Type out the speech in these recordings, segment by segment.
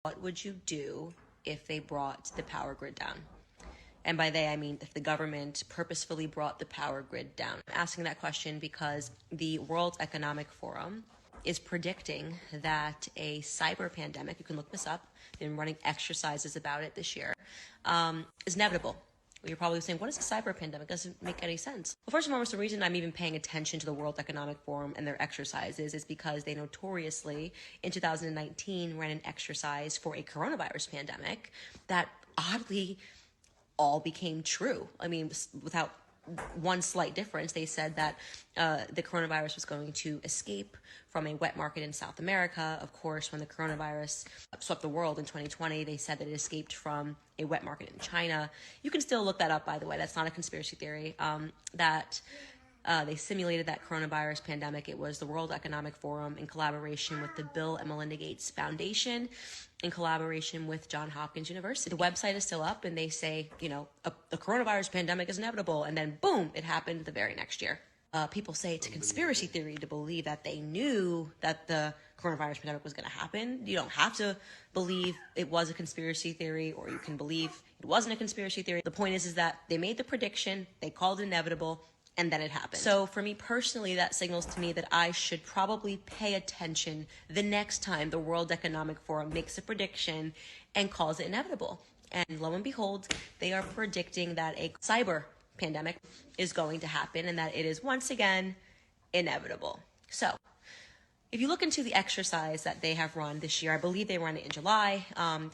What would you do if they brought the power grid down? And by they, I mean if the government purposefully brought the power grid down. I'm asking that question because the World Economic Forum is predicting that a cyber pandemic, you can look this up, they've been running exercises about it this year, is inevitable. You're probably saying, what is a cyber pandemic? Doesn't make any sense. Well, first and foremost, the reason I'm even paying attention to the World Economic Forum and their exercises is because they notoriously, in 2019, ran an exercise for a coronavirus pandemic that oddly all became true. I mean, without one slight difference, they said that the coronavirus was going to escape from a wet market in South America. Of course, when the coronavirus swept the world in 2020, they said that it escaped from a wet market in China. You can still look that up, by the way. That's not a conspiracy theory. They simulated that coronavirus pandemic. It was the World Economic Forum in collaboration with the Bill and Melinda Gates Foundation, in collaboration with Johns Hopkins University. The website is still up, and they say, the coronavirus pandemic is inevitable, and then boom, it happened the very next year. People say it's a conspiracy theory to believe that they knew that the coronavirus pandemic was going to happen. You don't have to believe it was a conspiracy theory, or you can believe it wasn't a conspiracy theory. The point is that they made the prediction, they called it inevitable, and then it happened. So for me personally, that signals to me that I should probably pay attention the next time the World Economic Forum makes a prediction and calls it inevitable. And lo and behold, they are predicting that a cyber pandemic is going to happen and that it is once again inevitable. So if you look into the exercise that they have run this year, I believe they ran it in July.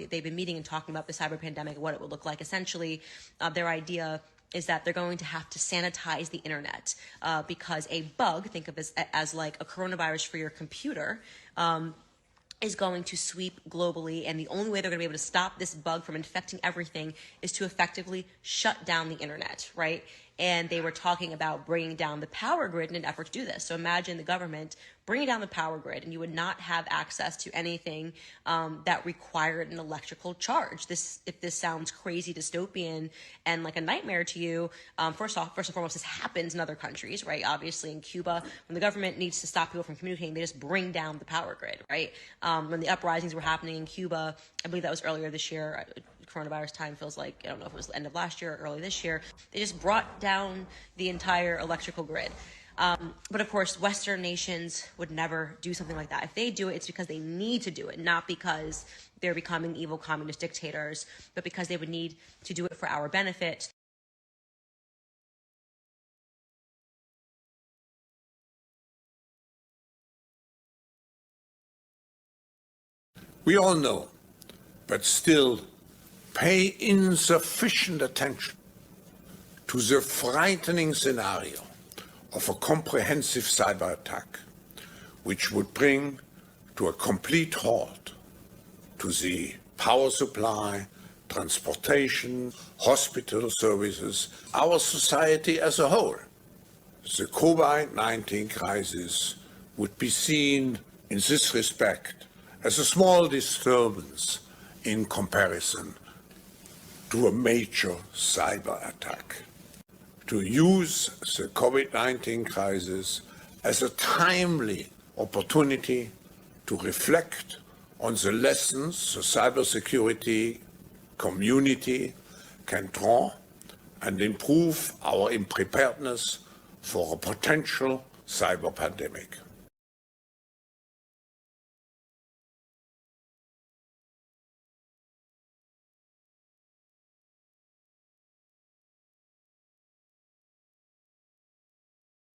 They've been meeting and talking about the cyber pandemic, what it would look like. Essentially, their idea is that they're going to have to sanitize the internet because a bug, think of it as like a coronavirus for your computer, is going to sweep globally, and the only way they're going to be able to stop this bug from infecting everything is to effectively shut down the internet, right? And they were talking about bringing down the power grid in an effort to do this. So imagine the government bringing down the power grid, and you would not have access to anything that required an electrical charge. If this sounds crazy, dystopian, and like a nightmare to you, first and foremost, this happens in other countries, right? Obviously, in Cuba, when the government needs to stop people from communicating, they just bring down the power grid, right? When the uprisings were happening in Cuba, I believe that was earlier this year. Coronavirus time feels like, I don't know if it was the end of last year or early this year, they just brought down the entire electrical grid. But of course, Western nations would never do something like that. If they do it, it's because they need to do it, not because they're becoming evil communist dictators, but because they would need to do it for our benefit. We all know, but still pay insufficient attention to the frightening scenario of a comprehensive cyber attack, which would bring to a complete halt to the power supply, transportation, hospital services, our society as a whole. The COVID-19 crisis would be seen in this respect as a small disturbance in comparison to a major cyber attack. To use the COVID-19 crisis as a timely opportunity to reflect on the lessons the cybersecurity community can draw and improve our preparedness for a potential cyber pandemic.